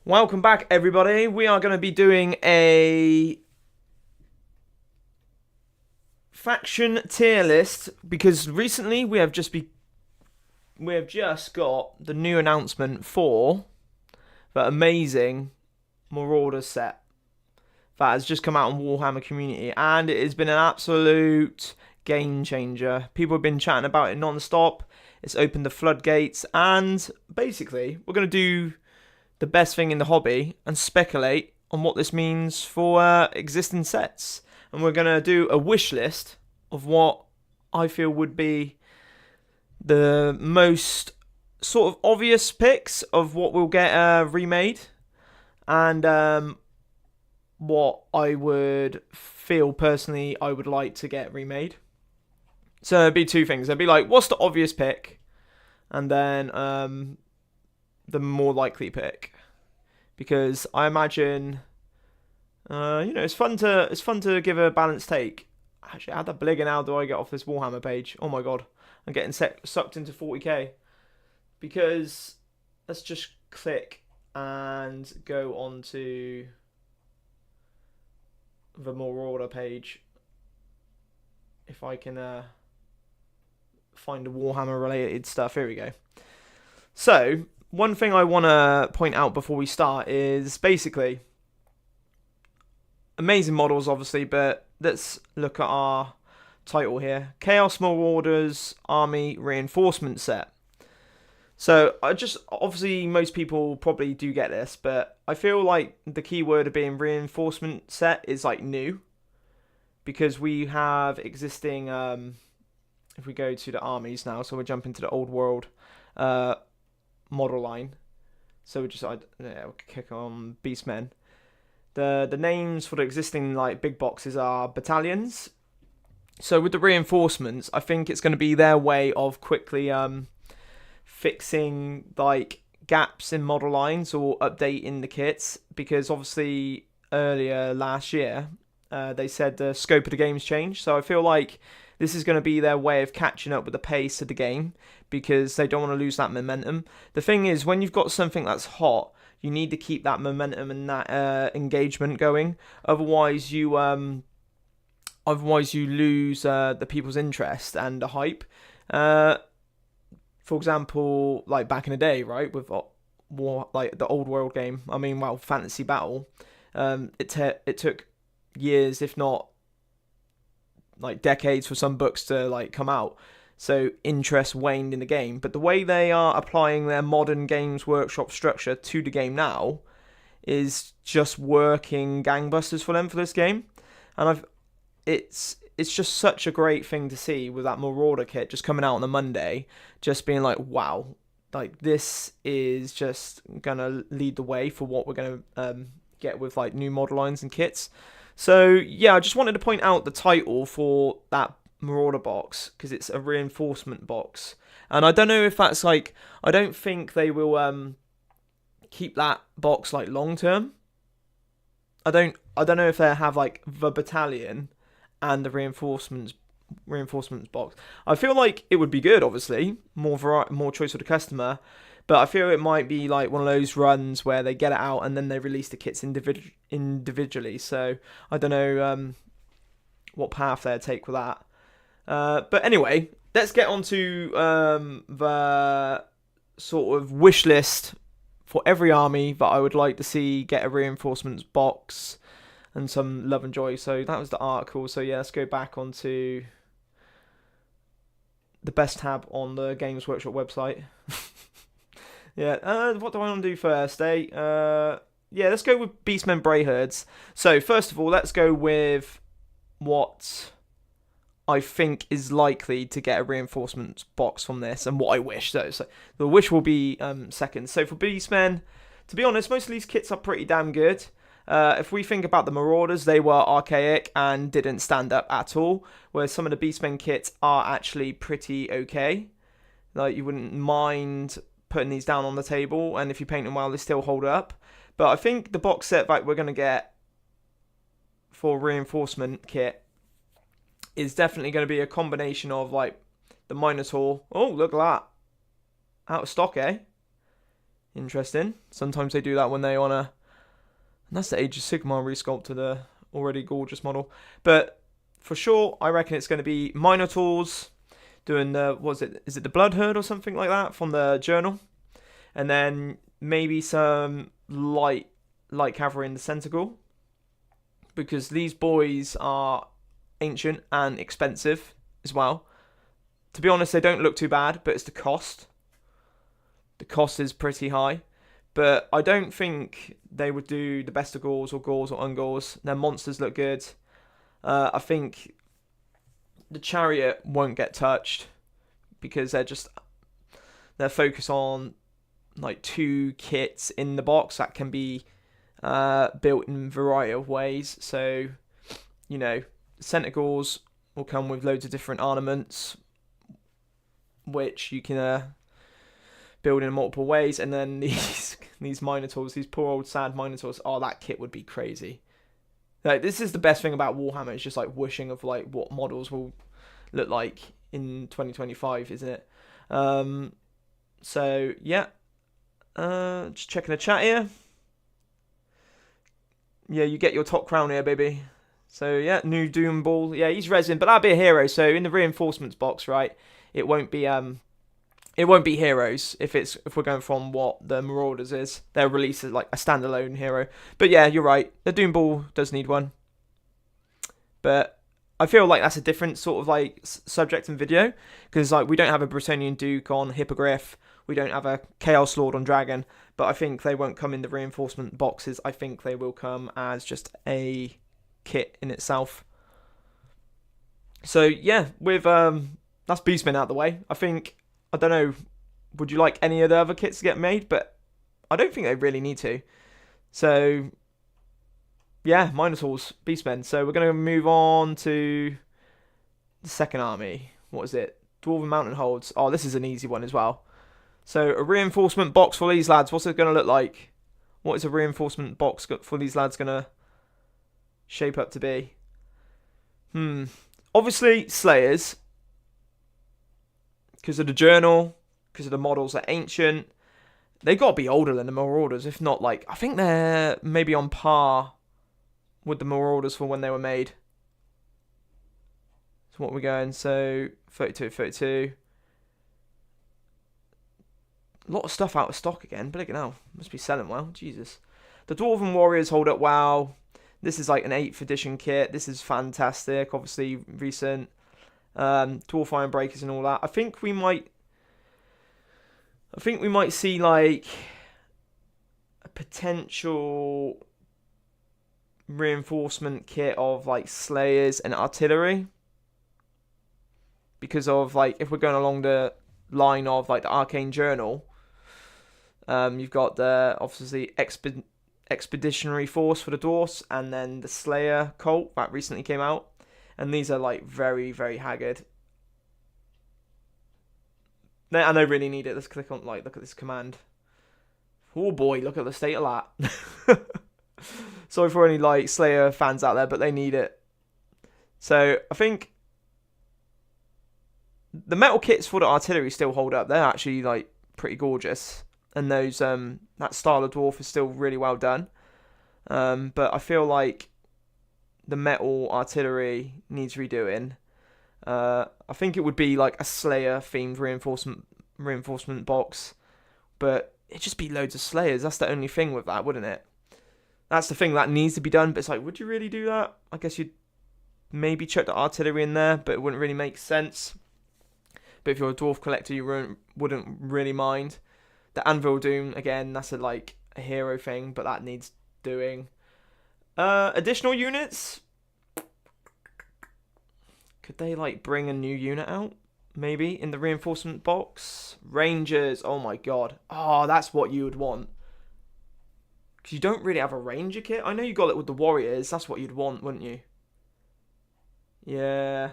Welcome back, everybody. We are going to be doing a faction tier list because recently we have just got the new announcement for the amazing Marauders set that has just come out on Warhammer community, and it has been an absolute game changer. People have been chatting about it non-stop. It's opened the floodgates, and basically we're going to do the best thing in the hobby and speculate on what this means for existing sets. And we're going to do a wish list of what I feel would be the most sort of obvious picks of what will get remade, and what I would feel personally I would like to get remade. So it'd be two things. It'd be like, what's the obvious pick? And then the more likely pick, because I imagine it's fun to give a balanced take. Actually, how the bligger now do I get off this Warhammer page? Oh my god, I'm getting sucked into 40k. Because let's just click and go on to the Marauder page. If I can find the Warhammer related stuff, here we go. So one thing I want to point out before we start is basically amazing models, obviously, but let's look at our title here. Chaos Marauders Army Reinforcement Set. So obviously most people probably do get this, but I feel like the key word of being reinforcement set is like new, because we have existing, if we go to the armies now, so we're jumping to the Old World model line. So we'll kick on Beastmen. The names for the existing like big boxes are battalions. So with the reinforcements, I think it's going to be their way of quickly fixing like gaps in model lines or updating the kits, because obviously earlier last year they said the scope of the game's changed. So I feel like this is going to be their way of catching up with the pace of the game, because they don't want to lose that momentum. The thing is, when you've got something that's hot, you need to keep that momentum and that engagement going. Otherwise, you lose the people's interest and the hype. For example, like back in the day, right, with like the Old World game. I mean, well, Fantasy Battle. It took years, if not like decades, for some books to like come out, so interest waned in the game. But the way they are applying their modern Games Workshop structure to the game now is just working gangbusters for them for this game, and it's just such a great thing to see with that Marauder kit just coming out on a Monday, just being like, wow, like this is just gonna lead the way for what we're gonna get with like new model lines and kits. So yeah, I just wanted to point out the title for that Marauder box, because it's a reinforcement box, and I don't know if that's like, I don't think they will keep that box like long term. I don't know if they have like the battalion and the reinforcements box. I feel like it would be good, obviously, more choice for the customer. But I feel it might be like one of those runs where they get it out and then they release the kits individually. So I don't know what path they'll take with that. But anyway, let's get on to the sort of wish list for every army that I would like to see get a reinforcements box and some love and joy. So that was the article. So yeah, let's go back onto the best tab on the Games Workshop website. Yeah, what do I want to do first, yeah, let's go with Beastmen Brayherds. So, first of all, let's go with what I think is likely to get a reinforcements box from this, and what I wish. So the wish will be second. So, for Beastmen, to be honest, most of these kits are pretty damn good. If we think about the Marauders, they were archaic and didn't stand up at all, whereas some of the Beastmen kits are actually pretty okay. Like, you wouldn't mind putting these down on the table, and if you paint them well, they still hold up. But I think the box set that we're going to get for reinforcement kit is definitely going to be a combination of like the Minotaur. Oh, look at that. Out of stock, eh? Interesting. Sometimes they do that when they want to... And that's the Age of Sigmar resculpt to the already gorgeous model. But for sure, I reckon it's going to be Minotaurs doing the... Is it the Blood Herd or something like that from the journal? And then maybe some light cavalry in the Centaur. Because these boys are ancient and expensive as well. To be honest, they don't look too bad, but it's the cost. The cost is pretty high. But I don't think they would do the best of Gauls or Ungauls. Their monsters look good. I think the chariot won't get touched because they're focused on like 2 kits in the box that can be built in a variety of ways. So, you know, Centaurs will come with loads of different armaments, which you can build in multiple ways, and then these Minotaurs, these poor old sad Minotaurs, that kit would be crazy. Like, this is the best thing about Warhammer, it's just like wishing of like what models will look like in 2025, isn't it? So yeah, just checking the chat here. Yeah, you get your top crown here, baby. So yeah, new Doom Ball. Yeah, he's resin, but that'll be a hero. So in the reinforcements box, right, it won't be heroes if we're going from what the Marauders is. They'll release it like a standalone hero. But yeah, you're right. The Doom Ball does need one. But I feel like that's a different sort of like subject and video, because like we don't have a Bretonian Duke on Hippogriff. We don't have a Chaos Lord on Dragon. But I think they won't come in the reinforcement boxes. I think they will come as just a kit in itself. So yeah, with that's Beastmen out of the way. I don't know, would you like any of the other kits to get made? But I don't think they really need to. So, yeah, Minotaurs, Beastmen. So we're going to move on to the second army. What is it? Dwarven Mountain Holds. Oh, this is an easy one as well. So a reinforcement box for these lads. What's it going to look like? What is a reinforcement box for these lads going to shape up to be? Obviously, Slayers. Because of the journal, because of the models are ancient. They got to be older than the Marauders, if not like, I think they're maybe on par with the Marauders for when they were made. So what we're going, so 32. A lot of stuff out of stock again, but hell, must be selling well, Jesus. The Dwarven Warriors hold up well. This is like an 8th edition kit. This is fantastic, obviously recent. Dwarf Iron Breakers and all that. I think we might see like a potential reinforcement kit of like Slayers and Artillery, because of like if we're going along the line of like the Arcane Journal, you've got the obviously Expeditionary Force for the Dwarfs, and then the Slayer Cult that recently came out. And these are like very, very haggard. And they really need it. Let's click on, like, look at this command. Oh boy, look at the state of that. Sorry for any like Slayer fans out there, but they need it. So I think the metal kits for the artillery still hold up. They're actually like pretty gorgeous. And those that style of dwarf is still really well done. But I feel like the metal artillery needs redoing. I think it would be like a Slayer themed reinforcement box, but it'd just be loads of Slayers. That's the only thing with that, wouldn't it? That's the thing that needs to be done, but it's like, would you really do that? I guess you'd maybe chuck the artillery in there, but it wouldn't really make sense. But if you're a dwarf collector, you wouldn't really mind. The Anvil Doom, again, that's a hero thing, but that needs doing. Additional units. Could they bring a new unit out? Maybe in the reinforcement box. Rangers. Oh my god. Oh, that's what you would want. Because you don't really have a ranger kit. I know you got it with the warriors. That's what you'd want, wouldn't you? Yeah.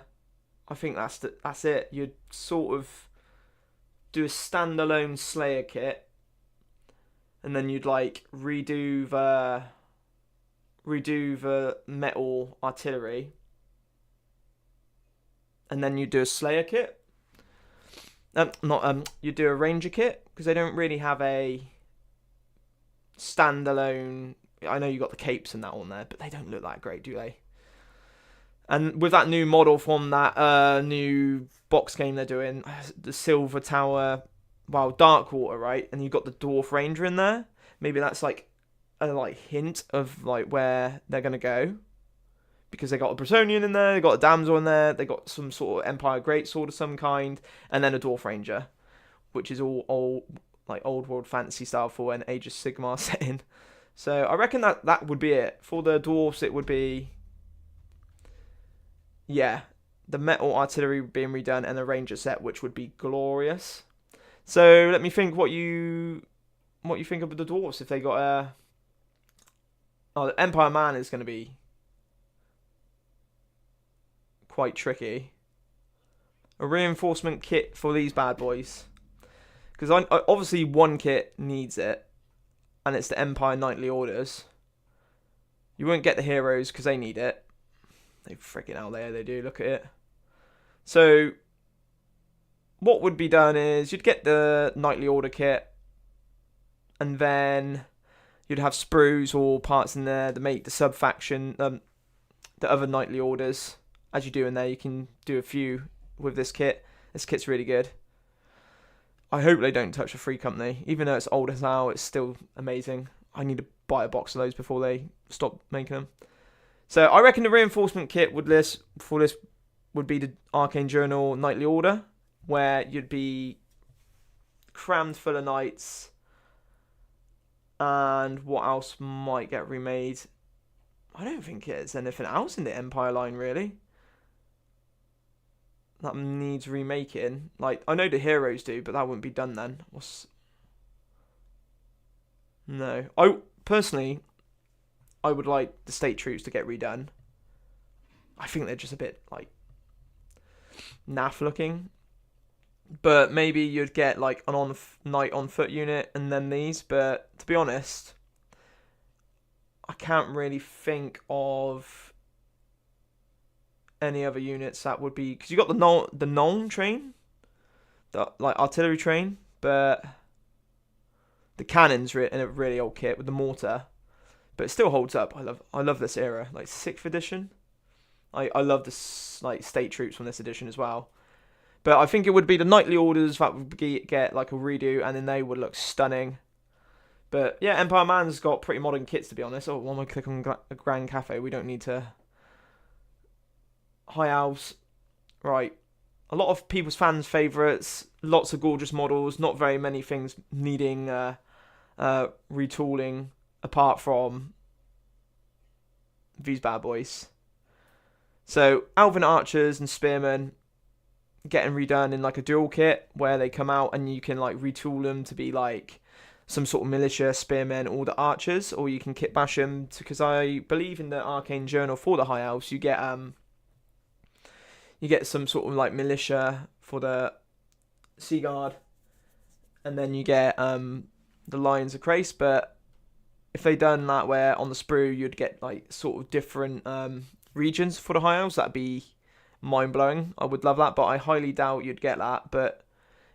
I think that's it. You'd sort of do a standalone Slayer kit, and then you'd redo the metal artillery, and then you do a Slayer kit. You do a ranger kit, because they don't really have a standalone. I know you got the capes and that on there, but they don't look that great, do they? And with that new model from that new box game they're doing, the Silver Tower, well, Darkwater, right? And you've got the Dwarf Ranger in there. Maybe that's like a hint of like where they're gonna go, because they got a Bretonian in there, they got a Damsel in there, they got some sort of Empire Greatsword of some kind, and then a Dwarf Ranger, which is all old world fantasy style for an Age of Sigmar setting. So I reckon that would be it for the dwarfs. It would be, yeah, the metal artillery being redone and the ranger set, which would be glorious. So let me think what you think of the dwarfs if they got a. Oh, the Empire Man is going to be quite tricky. A reinforcement kit for these bad boys, because I obviously one kit needs it, and it's the Empire Knightly Orders. You won't get the heroes because they need it. They freaking out there, they do. Look at it. So what would be done is you'd get the Knightly Order kit, and then you'd have sprues or parts in there to make the sub-faction, the other Knightly Orders. As you do in there, you can do a few with this kit. This kit's really good. I hope they don't touch a Free Company. Even though it's old as now, it's still amazing. I need to buy a box of those before they stop making them. So I reckon the reinforcement kit would be the Arcane Journal Knightly Order, where you'd be crammed full of knights. And what else might get remade? I don't think there's anything else in the Empire line, really, that needs remaking. Like, I know the heroes do, but that wouldn't be done then. No. I would like the state troops to get redone. I think they're just a bit, like, naff looking. But maybe you'd get like an knight on foot unit and then these. But to be honest, I can't really think of any other units that would be, because you got the Nuln train, the like artillery train, but the cannon's in a really old kit with the mortar, but it still holds up. I love this era, like 6th edition. I love this like state troops from this edition as well. But I think it would be the Knightly Orders that would get like a redo, and then they would look stunning. But yeah, Empire Man's got pretty modern kits, to be honest. Oh, one more click on Grand Cafe. We don't need to. High Elves. Right. A lot of people's fans' favourites. Lots of gorgeous models. Not very many things needing retooling apart from these bad boys. So, Elven Archers and Spearmen getting redone in like a dual kit where they come out and you can like retool them to be like some sort of militia, spearmen, or the archers, or you can kit bash them, because I believe in the Arcane Journal for the High Elves you get some sort of like militia for the Sea Guard, and then you get the Lions of Crace. But if they done that where on the sprue you'd get like sort of different regions for the High Elves, that'd be mind-blowing. I would love that, but I highly doubt you'd get that. But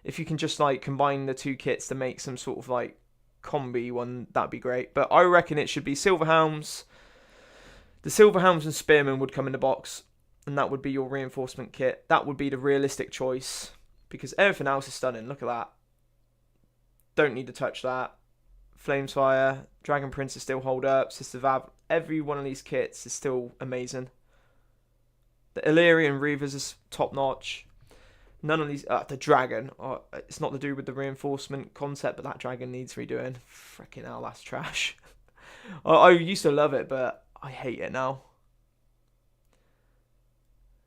if you can just like combine the two kits to make some sort of like combi one, that'd be great. But I reckon it should be Silverhounds. The Silverhounds and Spearmen would come in the box, and that would be your reinforcement kit. That would be the realistic choice, because everything else is stunning. Look at that. Don't need to touch that. Flamesfire, Dragon Princes still hold up, Sister Vav. Every one of these kits is still amazing. The Illyrian Reavers is top notch. None of these. The dragon. It's not to do with the reinforcement concept, but that dragon needs redoing. Freaking hell, that's trash. I used to love it, but I hate it now.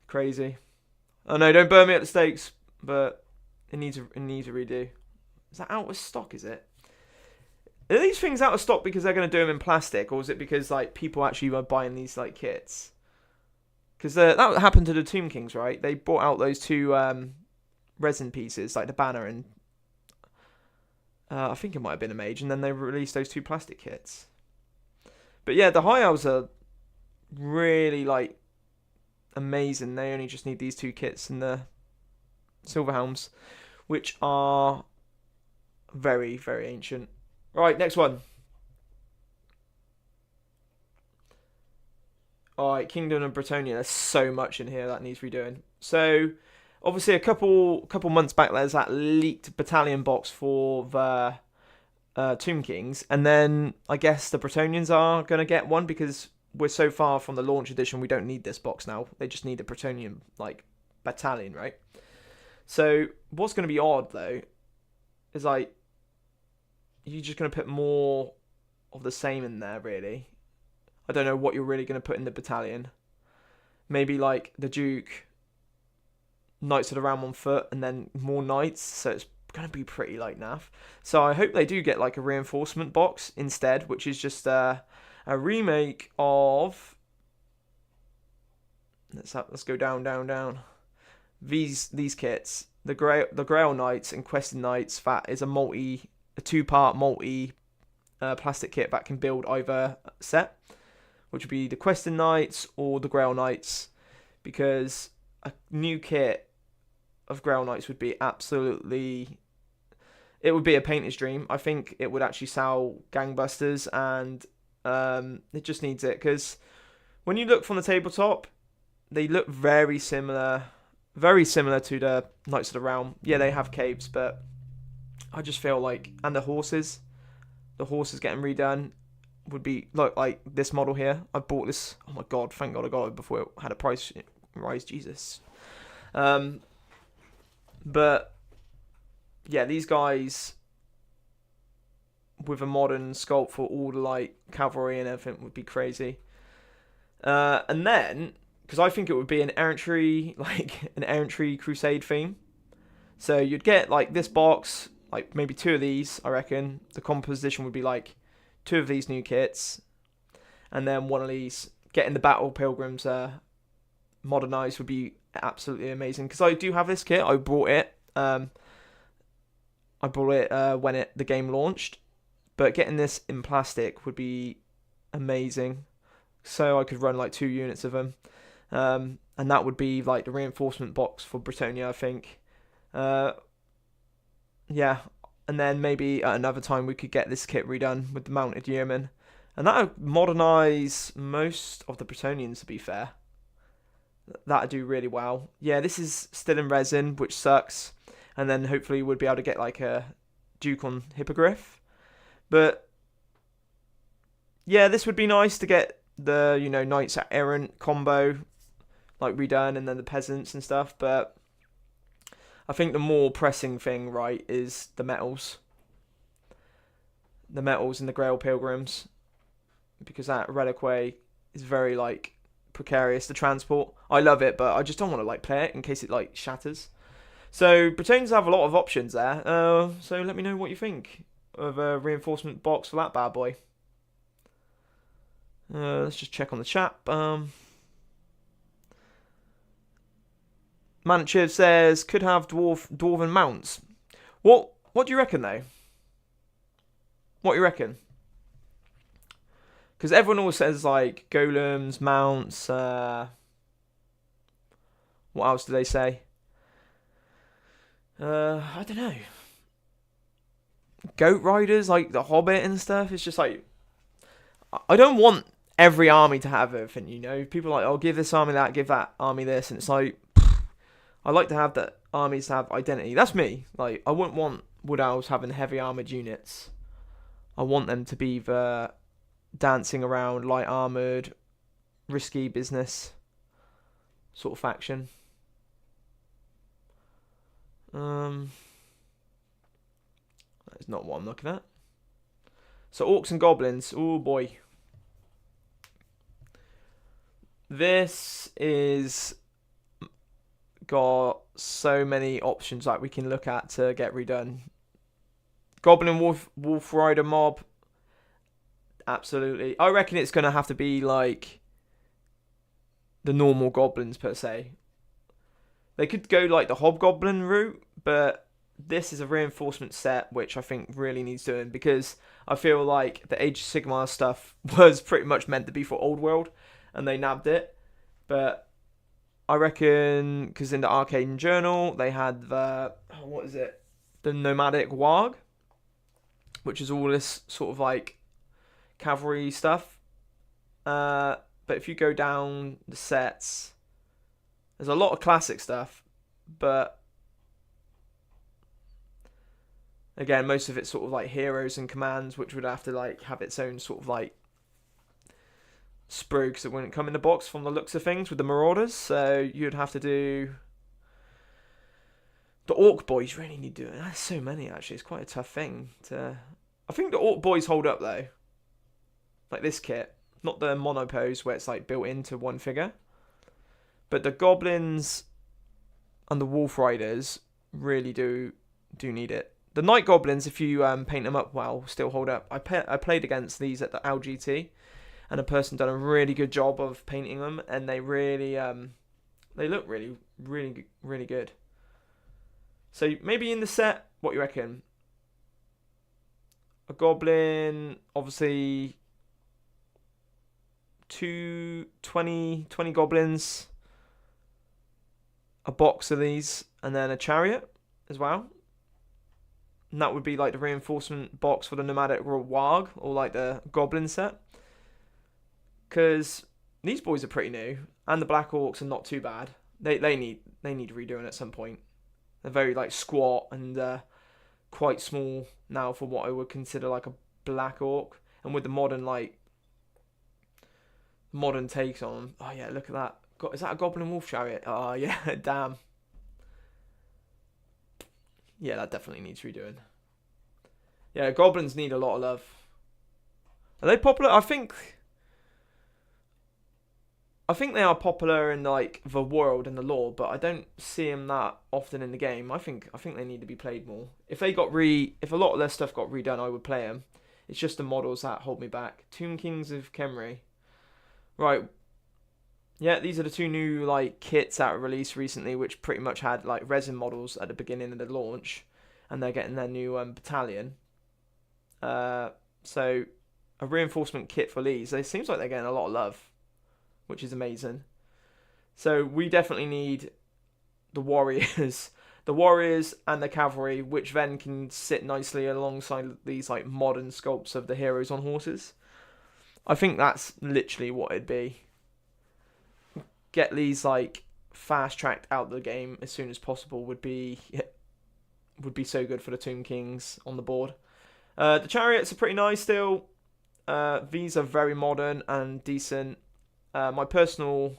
Crazy. I know, don't burn me at the stakes, but it needs a redo. Is that out of stock? Is it? Are these things out of stock because they're going to do them in plastic, or is it because like people actually were buying these like kits? Because that happened to the Tomb Kings, right? They brought out those two resin pieces, like the banner and I think it might have been a mage, and then they released those two plastic kits. But yeah, the High Elves are really like amazing. They only just need these two kits and the Silverhounds, which are very, very ancient. Right, next one. Alright, Kingdom of Bretonia. There's so much in here that needs redoing. So, obviously, a couple months back, there's that leaked battalion box for the Tomb Kings, and then I guess the Bretonians are gonna get one because we're so far from the launch edition. We don't need this box now. They just need the Bretonian like battalion, right? So, what's gonna be odd though is like you're just gonna put more of the same in there, really. I don't know what you're really going to put in the battalion. Maybe like the Duke, Knights of the Round on foot, and then more Knights. So it's going to be pretty like naff. So I hope they do get like a reinforcement box instead, which is just a remake of. Let's go down. These kits, the Grail Knights and Questing Knights. That is a two-part multi plastic kit that can build either set, which would be the Questing Knights or the Grail Knights, because a new kit of Grail Knights would be absolutely... It would be a painter's dream. I think it would actually sell gangbusters, and it just needs it, because when you look from the tabletop, they look very similar to the Knights of the Realm. Yeah, they have caves, but I just feel like... And the horses getting redone would be like this model here. I bought this. Oh my god! Thank God I got it before it had a price rise. Jesus. But yeah, these guys with a modern sculpt for all the like cavalry and everything would be crazy. And then because I think it would be an errantry crusade theme. So you'd get like this box, like maybe two of these. I reckon the composition would be like two of these new kits, and then one of these. Getting the Battle Pilgrims modernized would be absolutely amazing, because I do have this kit. I bought it when the game launched, but getting this in plastic would be amazing, so I could run like 2 units of them, and that would be like the reinforcement box for Bretonia, I think. Yeah. And then maybe at another time we could get this kit redone with the Mounted Yeomen. And that would modernise most of the Bretonians, to be fair. That would do really well. Yeah, this is still in resin, which sucks. And then hopefully we'd be able to get like a Duke on Hippogriff. But yeah, this would be nice to get the, Knights Errant combo like redone, and then the peasants and stuff. But I think the more pressing thing, right, is the metals. The metals and the Grail Pilgrims. Because that Reliquary is very, like, precarious to transport. I love it, but I just don't want to, like, play it in case it, like, shatters. So, Bretonians have a lot of options there. So let me know what you think of a reinforcement box for that bad boy. Let's just check on the chat. Manchiv says, could have dwarven mounts. What do you reckon, though? What do you reckon? Because everyone always says, like, golems, mounts, what else do they say? I don't know. Goat riders, like the Hobbit and stuff. It's just like, I don't want every army to have everything, People are like, oh, give this army that, give that army this. And it's like, I like to have that armies have identity. That's me. Like, I wouldn't want Wood Owls having heavy armoured units. I want them to be the dancing around, light armoured, risky business sort of faction. That is not what I'm looking at. So, Orcs and Goblins. Oh, boy. This is... got so many options that we can look at to get redone. Goblin Wolf Rider mob, absolutely. I reckon it's gonna have to be like the normal goblins per se. They could go like the Hobgoblin route, but this is a reinforcement set which I think really needs doing, because I feel like the Age of Sigmar stuff was pretty much meant to be for Old World and they nabbed it. But I reckon, because in the Arcane Journal, they had the, the Nomadic Warg, which is all this sort of like cavalry stuff. but if you go down the sets, there's a lot of classic stuff, but again, most of it's sort of like heroes and commands, which would have to like have its own sort of like sprue because it wouldn't come in the box from the looks of things with the Marauders. So you'd have to do the Orc Boys. Really need to do it. There's so many actually. It's quite a tough thing to. I think the Orc Boys hold up though. Like this kit, not the monopose where it's like built into one figure, but the Goblins and the Wolf Riders really do need it. The Night Goblins, if you paint them up well, still hold up. I played against these at the LGT, and a person done a really good job of painting them, and they really they look really good. So maybe in the set, what you reckon? A Goblin, obviously 20 Goblins, a box of these, and then a Chariot as well. And that would be like the reinforcement box for the Nomadic Warg, or like the Goblin set. Because these boys are pretty new, and the Black Orcs are not too bad. They need redoing at some point. They're very like squat and quite small now for what I would consider like a Black Orc. And with the modern takes on them, oh yeah, look at that. Is that a Goblin Wolf Chariot? Oh yeah, damn. Yeah, that definitely needs redoing. Yeah, Goblins need a lot of love. Are they popular? I think they are popular in like the world and the lore, but I don't see them that often in the game. I think they need to be played more. If a lot of their stuff got redone, I would play them. It's just the models that hold me back. Tomb Kings of Khemri. Right. Yeah, these are the two new like kits out of release recently, which pretty much had like resin models at the beginning of the launch, and they're getting their new battalion. So a reinforcement kit for these. It seems like they're getting a lot of love, which is amazing. So we definitely need the warriors, and the cavalry, which then can sit nicely alongside these like modern sculpts of the heroes on horses. I think that's literally what it'd be. Get these like fast tracked out of the game as soon as possible would be so good for the Tomb Kings on the board. The chariots are pretty nice still. These are very modern and decent. My personal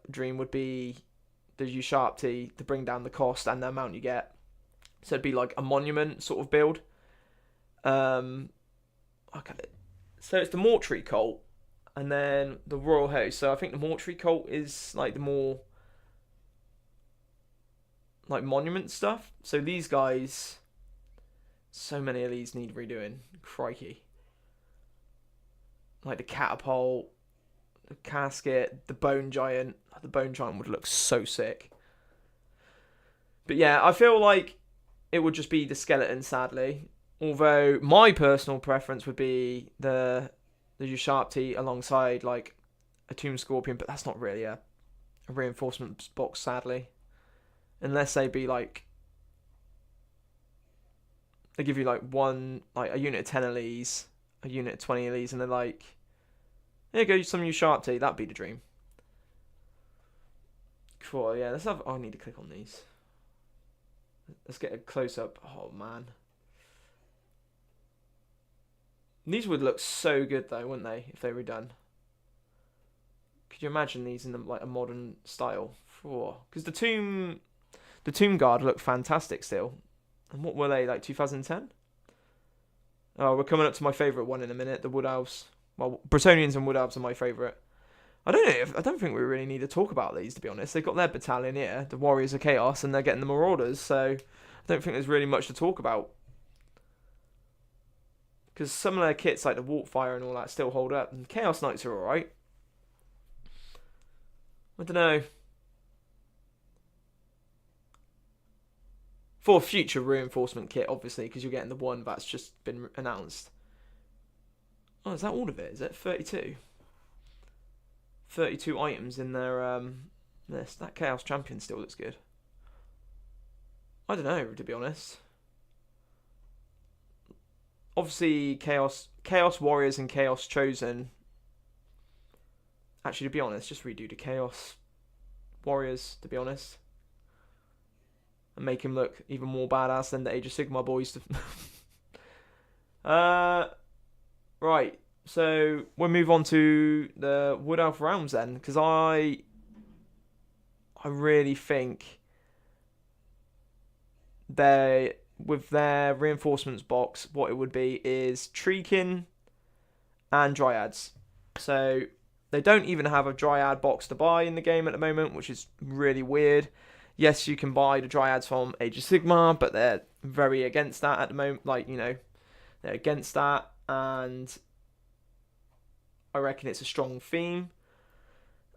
dream would be the Ushabti to bring down the cost and the amount you get. So it'd be like a monument sort of build. Okay. So it's the Mortuary Cult and then the Royal Host. So I think the Mortuary Cult is like the more like monument stuff. So these guys, so many of these need redoing. Crikey. Like the catapult, the casket, the bone giant. The bone giant would look so sick. But yeah, I feel like it would just be the skeleton, sadly. Although my personal preference would be the Ushabti alongside like a Tomb Scorpion, but that's not really a reinforcement box, sadly. Unless they be like, they give you like a unit of 10 of these, a unit of 20 of these, and they're like, there you go, some Ushabti, that'd be the dream. Cool, yeah, let's have, I need to click on these. Let's get a close up. Oh man. These would look so good though, wouldn't they, if they were done? Could you imagine these in like a modern style? Because the Tomb Guard look fantastic still. And what were they, like 2010? Oh, we're coming up to my favourite one in a minute, the Wood Elves. Well, Bretonians and Wood Elves are my favourite. I don't think we really need to talk about these, to be honest. They've got their battalion here, the Warriors of Chaos, and they're getting the Marauders, so I don't think there's really much to talk about. Because some of their kits, like the Warpfire and all that, still hold up, and Chaos Knights are alright. I don't know. For a future reinforcement kit, obviously, because you're getting the one that's just been announced. Oh, is that all of it? Is it 32? 32 items in their list. That Chaos Champion still looks good. I don't know, to be honest. obviously Chaos Warriors and Chaos Chosen. Actually, to be honest, just redo the Chaos Warriors, to be honest. And make him look even more badass than the Age of Sigmar boys. Right. So we'll move on to the Wood Elf Realms then, because I really think with their reinforcements box, what it would be is Treekin and Dryads. So they don't even have a Dryad box to buy in the game at the moment, which is really weird. Yes, you can buy the Dryads from Age of Sigmar, but they're very against that at the moment. Like, they're against that, and I reckon it's a strong theme.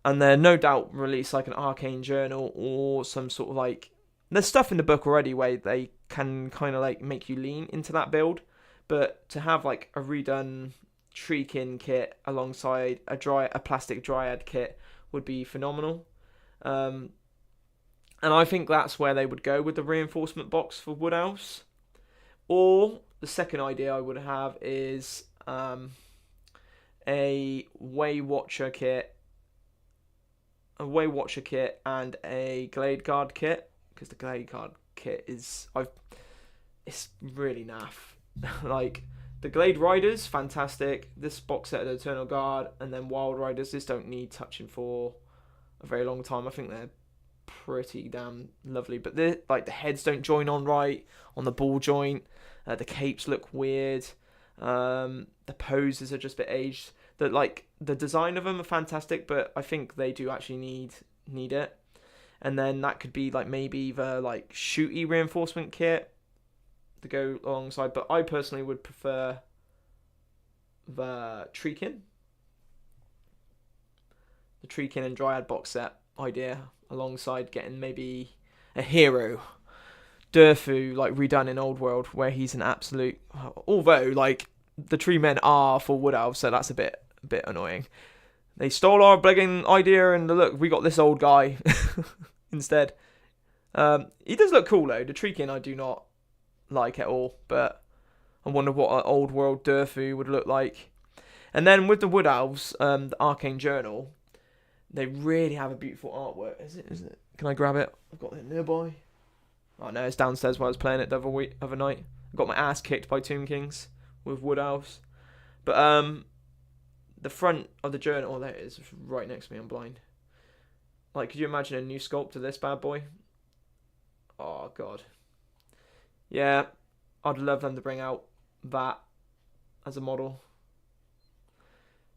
And they'll no doubt release like an arcane journal or some sort of like... There's stuff in the book already where they can kind of like make you lean into that build. But to have like a redone Treekin kit alongside a plastic Dryad kit would be phenomenal. And I think that's where they would go with the reinforcement box for Wood Elves. Or the second idea I would have is a Way Watcher kit. A Way Watcher kit and a Glade Guard kit. Because the Glade Guard kit it's really naff. Like, the Glade Riders, fantastic. This box set of the Eternal Guard and then Wild Riders, this don't need touching for a very long time. I think they're pretty damn lovely. But the heads don't join on right on the ball joint. The capes look weird. The poses are just a bit aged. The design of them are fantastic, but I think they do actually need it. And then that could be like maybe either like shooty reinforcement kit to go alongside. But I personally would prefer the Treekin. The Treekin and Dryad box set idea alongside getting maybe a hero. Durfu, like redone in Old World, where he's an absolute... Although, like, the tree men are for Wood Elves, so that's a bit annoying. They stole our begging idea and look, we got this old guy instead. He does look cool though. The Treekin I do not like at all, but I wonder what an Old World Durfu would look like. And then with the Wood Elves, the Arcane Journal, they really have a beautiful artwork. Is it? Can I grab it? I've got it nearby. Oh no, it's downstairs while I was playing it the other night. I got my ass kicked by Tomb Kings with Wood Elves. But the front of the journal, oh there it is, it's right next to me, I'm blind. Like, could you imagine a new sculpt to this bad boy? Oh god. Yeah, I'd love them to bring out that as a model.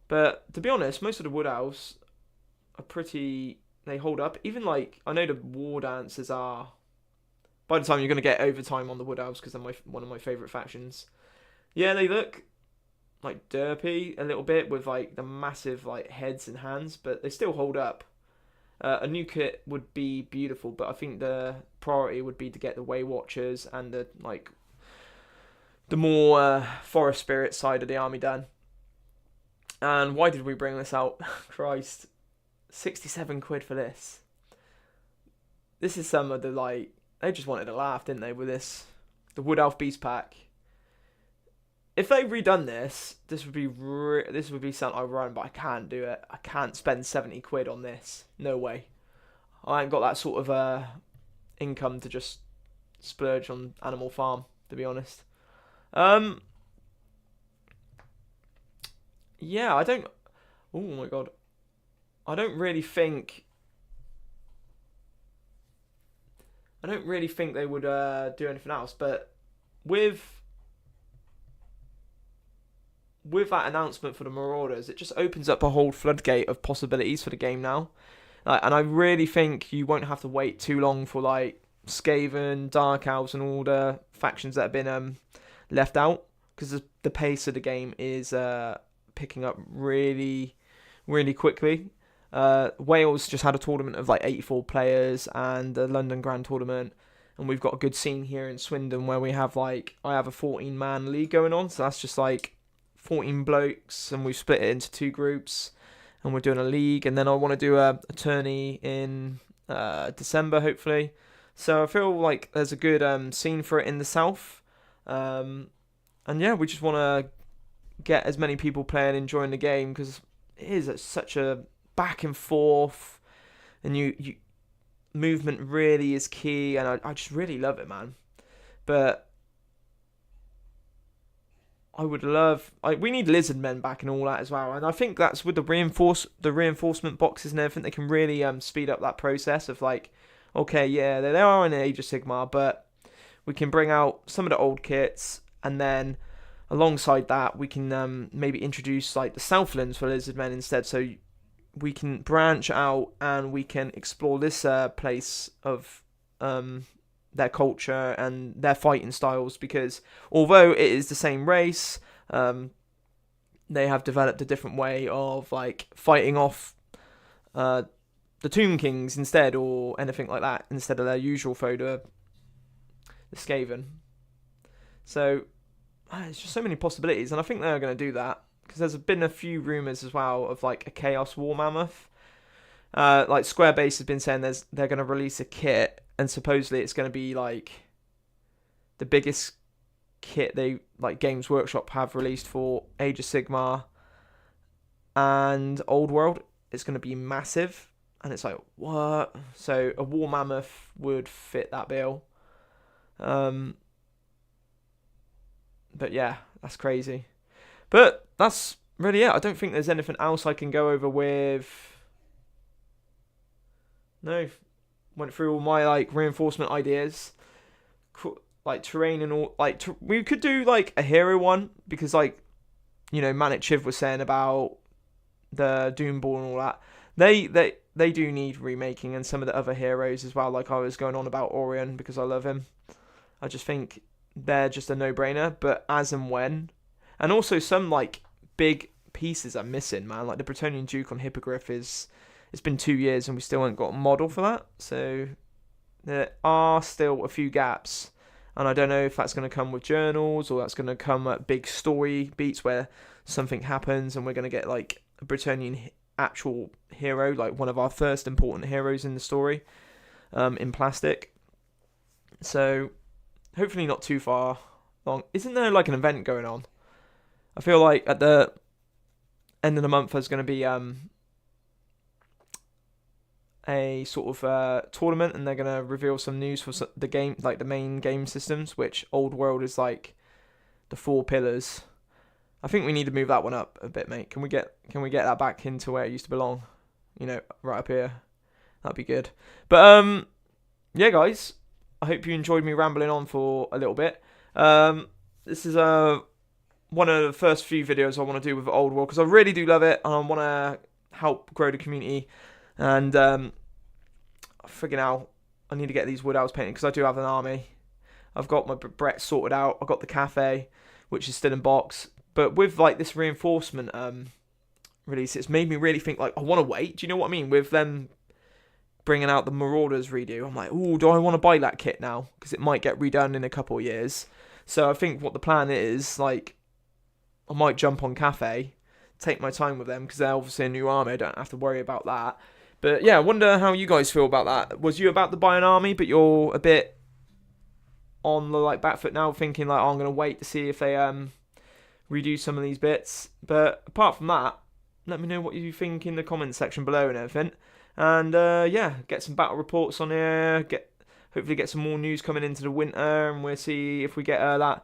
But to be honest, most of the Wood Elves are they hold up. Even like, I know the War Dancers are... By the time you're going to get overtime on the Wood Elves, because they're one of my favourite factions. Yeah, they look like derpy a little bit with like the massive like heads and hands, but they still hold up. A new kit would be beautiful, but I think the priority would be to get the Way Watchers and the more Forest Spirit side of the army done. And why did we bring this out? Christ, 67 quid for this. This is some of the like... They just wanted to laugh, didn't they, with this? The Wood Elf Beast Pack. If they redone this, this would be something I'd run, but I can't do it. I can't spend 70 quid on this. No way. I ain't got that sort of income to just splurge on Animal Farm, to be honest. Yeah, I don't... Oh my god. I don't really think they would do anything else, but with that announcement for the Marauders, it just opens up a whole floodgate of possibilities for the game now. And I really think you won't have to wait too long for like Skaven, Dark Elves, and all the factions that have been left out, because the pace of the game is picking up really, really quickly. Wales just had a tournament of like 84 players and the London Grand Tournament, and we've got a good scene here in Swindon where we have I have a 14-man league going on, so that's just like 14 blokes, and we've split it into 2 groups, and we're doing a league, and then I want to do a tourney in December hopefully. So I feel like there's a good scene for it in the south, and yeah, we just want to get as many people playing, enjoying the game, because it is such a back and forth, and you movement really is key, and I just really love it, man. But I would love, we need lizard men back and all that as well, and I think that's with the reinforcement boxes and everything. They can really speed up that process of like, okay, yeah, they are in Age of Sigmar, but we can bring out some of the old kits, and then alongside that we can maybe introduce like the Southlands for lizard men instead, so we can branch out and we can explore this place of their culture and their fighting styles, because although it is the same race, they have developed a different way of like fighting off the Tomb Kings instead, or anything like that, instead of their usual foe, the Skaven. So there's just so many possibilities, and I think they're going to do that, because there's been a few rumours as well of like a Chaos War Mammoth. Like Squarebase has been saying they're going to release a kit, and supposedly it's going to be like the biggest kit they like Games Workshop have released for Age of Sigmar and Old World. It's going to be massive, and it's like, what? So a War Mammoth would fit that bill. But yeah, that's crazy. But that's really it. I don't think there's anything else I can go over with. No, went through all my like reinforcement ideas, like terrain and all. Like we could do like a hero one, because like, you know, Manic Chiv was saying about the Doomball and all that. They do need remaking, and some of the other heroes as well. Like I was going on about Orion because I love him. I just think they're just a no-brainer. But as and when, and also some like big pieces are missing, man. Like the Bretonnian Duke on Hippogriff is. It's been 2 years and we still haven't got a model for that. So there are still a few gaps. And I don't know if that's going to come with journals, or that's going to come at big story beats where something happens and we're going to get like a Bretonnian actual hero, like one of our first important heroes in the story, in plastic. So hopefully not too far long. Isn't there like an event going on? I feel like at the end of the month there's going to be a sort of tournament, and they're going to reveal some news for the game, like the main game systems, which Old World is like the 4 pillars. I think we need to move that one up a bit, mate. Can we get that back into where it used to belong? You know, right up here. That'd be good. But yeah, guys, I hope you enjoyed me rambling on for a little bit. This is one of the first few videos I want to do with Old World, because I really do love it, and I want to help grow the community. And friggin' hell, I need to get these wood elves painted, because I do have an army. I've got my Brett sorted out. I've got the cafe, which is still in box. But with like this reinforcement release, it's made me really think like, I want to wait. Do you know what I mean? With them bringing out the Marauders redo, I'm like, ooh, do I want to buy that kit now? Because it might get redone in a couple of years. So I think what the plan is, like, I might jump on cafe, take my time with them, because they're obviously a new army. I don't have to worry about that. But yeah, I wonder how you guys feel about that. Was you about to buy an army, but you're a bit on the like back foot now, thinking like, oh, I'm going to wait to see if they redo some of these bits? But apart from that, let me know what you think in the comments section below and everything. And yeah, get some battle reports on here. Hopefully get some more news coming into the winter, and we'll see if we get that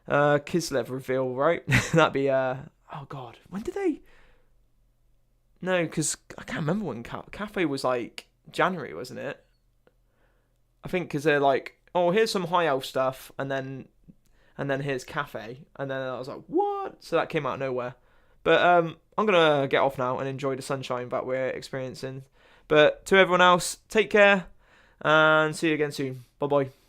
Kislev reveal, right? That'd be oh god, when did they? No, because I can't remember when Cafe was like January, wasn't it? I think because they're like, oh, here's some high elf stuff, and then here's Cafe, and then I was like, what? So that came out of nowhere. But I'm gonna get off now and enjoy the sunshine that we're experiencing. But to everyone else, take care, and see you again soon. Bye bye.